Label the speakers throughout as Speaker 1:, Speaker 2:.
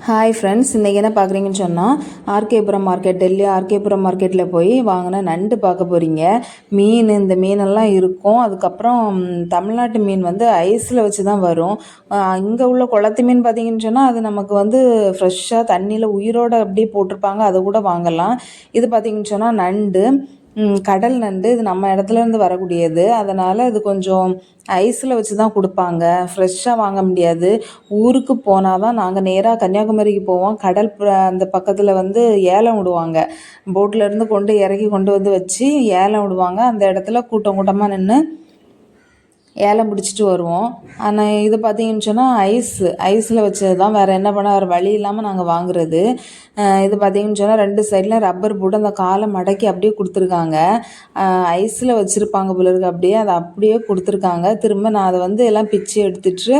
Speaker 1: Hi friends, இன்றைக்கி என்ன பார்க்குறீங்கன்னு சொன்னால் ஆர்கேபுரம் மார்க்கெட், டெல்லி ஆர்கேபுரம் மார்க்கெட்டில் போய் வாங்கின நண்டு பார்க்க போகிறீங்க. இந்த மீனெல்லாம் இருக்கும். அதுக்கப்புறம் தமிழ்நாட்டு மீன் வந்து ஐஸில் வச்சு தான் வரும். இங்கே உள்ள குளத்து மீன் பார்த்திங்கன்னு சொன்னால் அது நமக்கு வந்து ஃப்ரெஷ்ஷாக தண்ணியில் உயிரோடு அப்படியே போட்டிருப்பாங்க, அதை கூட வாங்கலாம். இது பார்த்திங்கன்னு சொன்னால் நண்டு, கடல் நண்டு. இது நம்ம இடத்துலேருந்து வரக்கூடியது. அதனால் இது கொஞ்சம் ஐஸில் வச்சு தான் கொடுப்பாங்க, ஃப்ரெஷ்ஷாக வாங்க முடியாது. ஊருக்கு போனால் தான் நாங்கள் நேராக கன்னியாகுமரிக்கு போவோம். கடல் அந்த பக்கத்தில் வந்து ஏலம் விடுவாங்க. போட்லேருந்து இறக்கி கொண்டு வந்து வச்சு ஏலம் விடுவாங்க. அந்த இடத்துல கூட்டம் கூட்டமாக நின்று ஏலம் பிடிச்சிட்டு வருவோம். ஆனால் இது பார்த்திங்கன்னு சொன்னால் ஐஸில் வச்சது தான். வேறு என்ன பண்ண, வேறு வழி இல்லாமல் நாங்கள் வாங்குறது. இது பார்த்திங்கன்னு சொன்னால் 2 சைடில் ரப்பர் போட்டு அந்த காலை மடக்கி அப்படியே கொடுத்துருக்காங்க. ஐஸில் வச்சுருப்பாங்க போல இருக்கு, அப்படியே அதை அப்படியே கொடுத்துருக்காங்க. திரும்ப நான் அதை வந்து எல்லாம் பிச்சு எடுத்துட்டு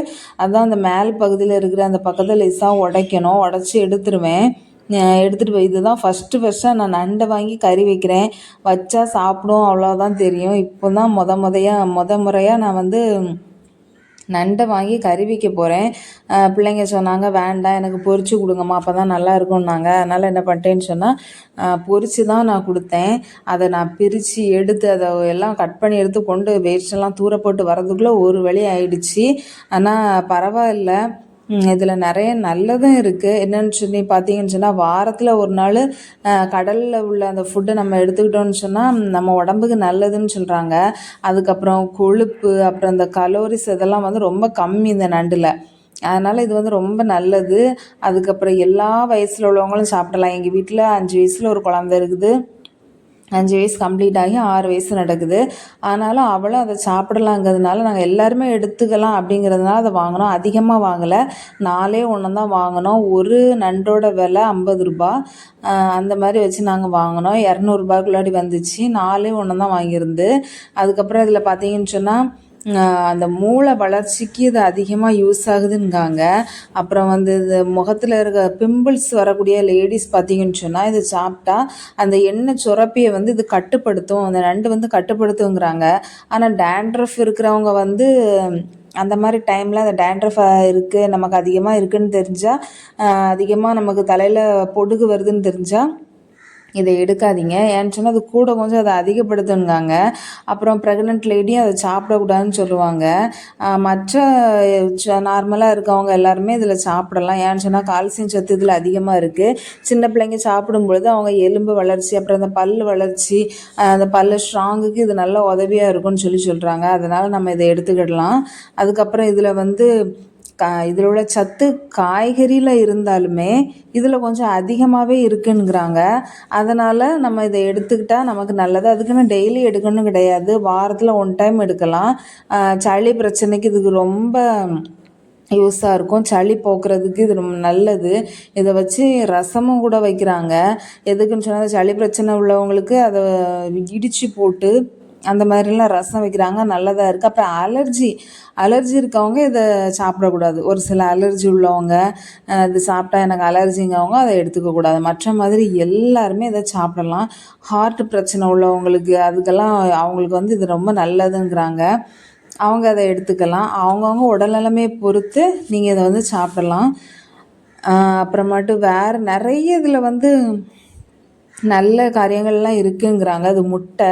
Speaker 1: அதான் அந்த மேல் பகுதியில் இருக்கிற அந்த பக்கத்தில் லேசாக உடைக்கணும். உடச்சி எடுத்துருவேன். எடுத்துகிட்டு போய் இதுதான் ஃபஸ்ட்டாக நான் நண்டை வாங்கி கறி வைக்கிறேன். வச்சா சாப்பிடும், அவ்வளோதான் தெரியும். இப்போ தான் முறையாக நான் வந்து நண்டை வாங்கி கறி வைக்க போகிறேன். பிள்ளைங்க சொன்னாங்க, வேண்டாம் எனக்கு பொரிச்சு கொடுங்கம்மா, அப்போ தான் நல்லா இருக்கும்னாங்க. அதனால் என்ன பண்ணிட்டேன்னு சொன்னால் பொரிச்சு தான் நான் கொடுத்தேன். அதை நான் பிரித்து எடுத்து அதை எல்லாம் கட் பண்ணி எடுத்து கொண்டு வேஸ்ட்டெல்லாம் தூர போட்டு வரதுக்குள்ளே ஒரு வழி ஆயிடுச்சு. ஆனால் பரவாயில்ல, இதில் நிறைய நல்லதும் இருக்குது. என்னென்னு சொல்லி பார்த்தீங்கன்னு சொன்னால் வாரத்தில் ஒரு நாள் கடலில் உள்ள அந்த ஃபுட்டை நம்ம எடுத்துக்கிட்டோன்னு சொன்னால் நம்ம உடம்புக்கு நல்லதுன்னு சொல்கிறாங்க. அதுக்கப்புறம் கொழுப்பு, அப்புறம் இந்த கலோரிஸ் இதெல்லாம் வந்து ரொம்ப கம்மி இந்த நண்டில். அதனால் இது வந்து ரொம்ப நல்லது. அதுக்கப்புறம் எல்லா வயசில் உள்ளவங்களும் சாப்பிடலாம். எங்கள் வீட்டில் 5 வயசில் ஒரு குழந்தை இருக்குது. 5 வயசு கம்ப்ளீட் ஆகி 6 வயசு நடக்குது. ஆனாலும் அவளும் அதை சாப்பிடலாங்கிறதுனால நாங்கள் எல்லாருமே எடுத்துக்கலாம் அப்படிங்கிறதுனால அதை வாங்கினோம். அதிகமாக வாங்கலை, 4 1 தான் வாங்கினோம். ஒரு நண்டோட விலை 50 ரூபா. அந்த மாதிரி வச்சு நாங்கள் வாங்கினோம். 200 ரூபாய்க்குள்ளாடி வந்துச்சு. 4 1 தான் வாங்கியிருந்து. அதுக்கப்புறம் இதில் பார்த்தீங்கன்னு சொன்னால் அந்த மூளை வளர்ச்சிக்கு இது அதிகமாக யூஸ் ஆகுதுங்காங்க. அப்புறம் வந்து இது முகத்தில் இருக்க பிம்பிள்ஸ் வரக்கூடிய லேடிஸ் பார்த்திங்கன்னு சொன்னால் இது சாப்பிட்டா அந்த எண்ணெய் சுரப்பியை வந்து இது கட்டுப்படுத்தும், அந்த நண்டு வந்து கட்டுப்படுத்துங்கிறாங்க. ஆனால் டேண்ட்ரஃப் இருக்கிறவங்க வந்து அந்த மாதிரி டைமில் அந்த டேண்ட்ரஃப் இருக்குது, நமக்கு அதிகமாக இருக்குதுன்னு தெரிஞ்சால், அதிகமாக நமக்கு தலையில் பொடுகு வருதுன்னு தெரிஞ்சால் இதை எடுக்காதீங்க. ஏன்னு சொன்னால் அது கூட கொஞ்சம் அதை அதிகப்படுத்துங்காங்க. அப்புறம் ப்ரெக்னென்ட் லேடியும் அதை சாப்பிடக்கூடாதுன்னு சொல்லுவாங்க. மற்ற நார்மலாக இருக்கவங்க எல்லாருமே இதில் சாப்பிடலாம். ஏன்னு சொன்னால் கால்சியம் சத்து இதில் அதிகமாக இருக்குது. சின்ன பிள்ளைங்க சாப்பிடும்பொழுது அவங்க எலும்பு வளர்ச்சி, அப்புறம் அந்த பல் வளர்ச்சி, அந்த பல் ஸ்ட்ராங்குக்கு இது நல்ல உதவியாக இருக்கும்னு சொல்கிறாங்க. அதனால் நம்ம இதை எடுத்துக்கிடலாம். அதுக்கப்புறம் இதில் வந்து இதில் உள்ள சத்து காய்கறியில் இருந்தாலுமே இதில் கொஞ்சம் அதிகமாகவே இருக்குங்கிறாங்க. அதனால் நம்ம இதை எடுத்துக்கிட்டால் நமக்கு நல்லது. அதுக்குன்னு டெய்லி எடுக்கணும் கிடையாது, வாரத்தில் 1 டைம் எடுக்கலாம். சளி பிரச்சனைக்கு இதுக்கு ரொம்ப யூஸாக இருக்கும். சளி போக்குறதுக்கு இது ரொம்ப நல்லது. இதை வச்சு ரசமும் கூட வைக்கிறாங்க. எதுக்குன்னு சொன்னால் சளி பிரச்சனை உள்ளவங்களுக்கு அதை இடித்து போட்டு அந்த மாதிரிலாம் ரசம் வைக்கிறாங்க, நல்லதாக இருக்குது. அப்புறம் அலர்ஜி இருக்கவங்க இதை சாப்பிடக்கூடாது. ஒரு சில அலர்ஜி உள்ளவங்க இது சாப்பிட்டா எனக்கு அலர்ஜிங்கவங்க அதை எடுத்துக்கக்கூடாது. மற்ற மாதிரி எல்லாருமே இதை சாப்பிடலாம். ஹார்ட் பிரச்சனை உள்ளவங்களுக்கு அதுக்கெல்லாம் அவங்களுக்கு வந்து இது ரொம்ப நல்லதுங்கிறாங்க. அவங்க அதை எடுத்துக்கலாம். அவங்கவுங்க உடல்நிலைமையை பொறுத்து நீங்கள் இதை வந்து சாப்பிடலாம். அப்புறமாட்டு வேறு நிறைய இதில் வந்து நல்ல காரியங்கள்லாம் இருக்குங்கிறாங்க. அது முட்டை,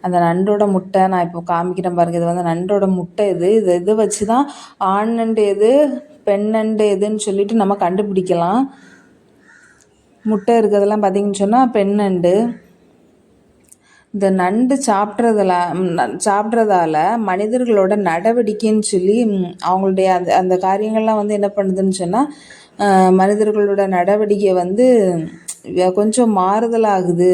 Speaker 1: அந்த நண்டோட முட்டை நான் இப்போ காமிக்கிறேன் பாருங்கள். இது வந்து நண்டோட முட்டை. இது வச்சு தான் ஆண் நண்டு எது பெண் நண்டு எதுன்னு சொல்லிட்டு நம்ம கண்டுபிடிக்கலாம். முட்டை இருக்கிறதெல்லாம் பார்த்திங்கன்னு சொன்னால் பெண் நண்டு. இந்த நண்டு சாப்பிட்றதால மனிதர்களோட நடவடிக்கைன்னு சொல்லி அவங்களுடைய அந்த காரியங்கள்லாம் வந்து என்ன பண்ணுதுன்னு சொன்னால் மனிதர்களோட நடவடிக்கை வந்து கொஞ்சம் மாறுதலாகுது.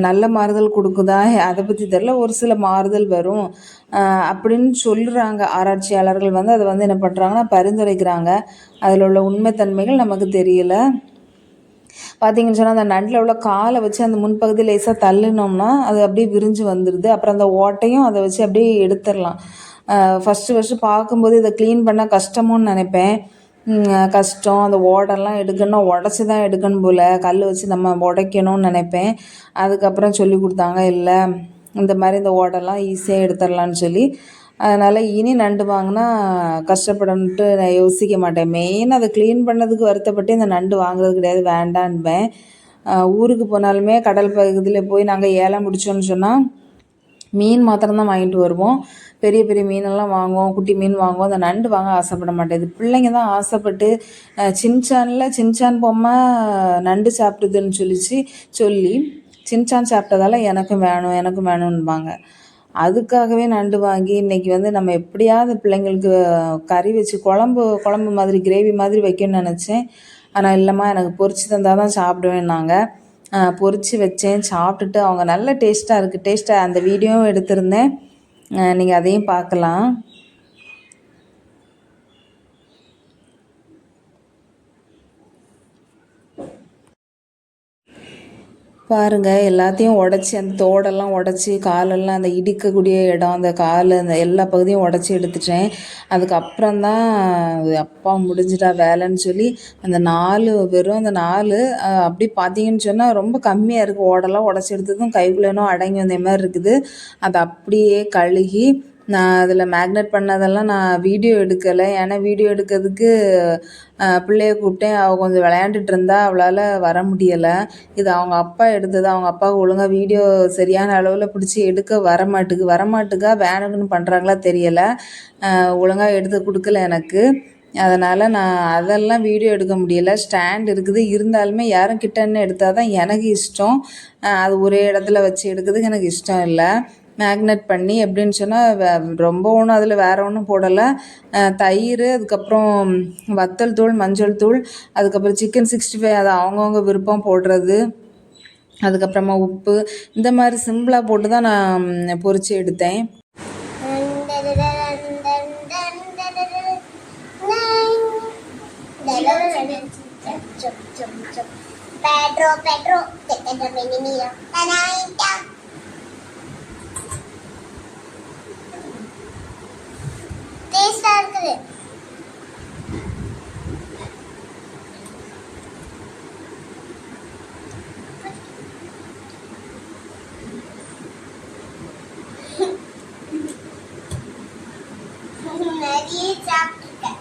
Speaker 1: நல்ல மாறுதல் கொடுக்குதா அதை பற்றி தெரியல, ஒரு சில மாறுதல் வரும் அப்படின்னு சொல்கிறாங்க. ஆராய்ச்சியாளர்கள் வந்து அதை வந்து என்ன பண்ணுறாங்கன்னா பரிந்துரைக்கிறாங்க. அதில் உள்ள உண்மைத்தன்மைகள் நமக்கு தெரியல. பார்த்திங்கன்னு சொன்னால் அந்த நண்டில் உள்ள காலை வச்சு அந்த முன்பகுதி லேசாக தள்ளினோம்னா அது அப்படியே விரிஞ்சு வந்துடுது. அப்புறம் அந்த ஓட்டையும் அதை வச்சு அப்படியே எடுத்துடலாம். ஃபஸ்ட்டு பார்க்கும்போது இதை க்ளீன் பண்ண கஷ்டமோன்னு நினைப்பேன். கஷ்டம், அந்த ஓடெல்லாம் எடுக்கணும், உடச்சி தான் எடுக்கணும் போல், கல் வச்சு நம்ம உடைக்கணும்னு நினைப்பேன். அதுக்கப்புறம் சொல்லி கொடுத்தாங்க, இல்லை இந்த மாதிரி இந்த ஓடெல்லாம் ஈஸியாக எடுத்துடலான்னு சொல்லி அதனால் இனி நண்டு வாங்கினா கஷ்டப்படணுன்ட்டு நான் யோசிக்க மாட்டேன். மெயின் அதை க்ளீன் பண்ணதுக்கு வருத்தப்பட்டு இந்த நண்டு வாங்குறது கிடையாது, வேண்டான்பேன். ஊருக்கு போனாலுமே கடல் பகுதியில் போய் நாங்கள் ஏலம் முடித்தோன்னு சொன்னால் மீன் மாத்திரம்தான் வாங்கிட்டு வருவோம். பெரிய பெரிய மீனெல்லாம் வாங்குவோம், குட்டி மீன் வாங்குவோம். அந்த நண்டு வாங்க ஆசைப்பட மாட்டேன். இது பிள்ளைங்க தான் ஆசைப்பட்டு சின்சான் பொம்மை நண்டு சாப்பிடுதுன்னு சொல்லி சின்சான் சாப்பிட்டதால எனக்கும் வேணும் எனக்கும் வேணும்பாங்க. அதுக்காகவே நண்டு வாங்கி இன்றைக்கி வந்து நம்ம எப்படியாவது பிள்ளைங்களுக்கு கறி வச்சு குழம்பு மாதிரி கிரேவி மாதிரி வைக்கணும்னு நினச்சேன். ஆனால் இல்லைம்மா எனக்கு பொரிச்சு தந்தால் தான் சாப்பிடுவேன்னாங்க. பொரித்து வச்சேன், சாப்பிட்டுட்டு அவங்க நல்ல டேஸ்ட்டாக அந்த வீடியோவும் எடுத்திருந்தேன், நீங்கள் அதையும் பார்க்கலாம். பாருங்கள், எல்லாத்தையும் உடச்சி அந்த தோடெல்லாம் உடச்சி காலெல்லாம் அந்த இடிக்கக்கூடிய இடம் அந்த கால் அந்த எல்லா பகுதியும் உடச்சி எடுத்துட்டேன். அதுக்கப்புறம் தான் அப்பா முடிஞ்சிட்டா வேலைன்னு சொல்லி வெறும் அந்த 4 அப்படி பார்த்தீங்கன்னு சொன்னால் ரொம்ப கம்மியாக இருக்குது. ஓடெல்லாம் உடச்சி எடுத்ததும் கைக்குள்ளேனோ அடங்கி வந்த மாதிரி இருக்குது. அதை அப்படியே கழுகி நான் அதில் மேக்னேட் பண்ணதெல்லாம் நான் வீடியோ எடுக்கலை. ஏன்னா வீடியோ எடுக்கிறதுக்கு பிள்ளைய கூப்பிட்டேன். அவள் கொஞ்சம் விளையாண்டுட்டு இருந்தா, அவளால் வர முடியலை. இது அவங்க அப்பா எடுத்தது. அவங்க அப்பாவுக்கு ஒழுங்காக வீடியோ சரியான அளவில் பிடிச்சி எடுக்க வரமாட்டுக்கா வேணுக்குன்னு பண்ணுறாங்களா தெரியலை. ஒழுங்காக எடுத்து கொடுக்கல எனக்கு. அதனால் நான் அதெல்லாம் வீடியோ எடுக்க முடியலை. ஸ்டாண்ட் இருக்குது, இருந்தாலுமே யாரும் கிட்டன்னு எடுத்தால் தான் எனக்கு இஷ்டம். அது ஒரே இடத்துல வச்சு எடுக்கிறதுக்கு எனக்கு இஷ்டம் இல்லை. மேக்னேட் பண்ணி எப்படின்னு சொன்னால் ரொம்ப ஒன்றும் அதில் வேறு ஒன்றும் போடலை. தயிர், அதுக்கப்புறம் வத்தல் தூள், மஞ்சள் தூள், அதுக்கப்புறம் சிக்கன் 65 அதை அவங்கவுங்க விருப்பம் போடுறது, அதுக்கப்புறமா உப்பு, இந்த மாதிரி சிம்பிளாக போட்டு தான் நான் பொரித்து எடுத்தேன்.
Speaker 2: டேஸ்டா இருக்குது. நிறைய சாப்பிட்டுட்டேன்.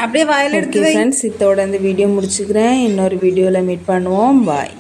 Speaker 2: அப்படியே வாயில் எடுத்து.
Speaker 1: ஃப்ரெண்ட்ஸ், இதோட இந்த வீடியோ முடிச்சுக்கிறேன். இன்னொரு வீடியோவில் மீட் பண்ணுவோம். பாய்.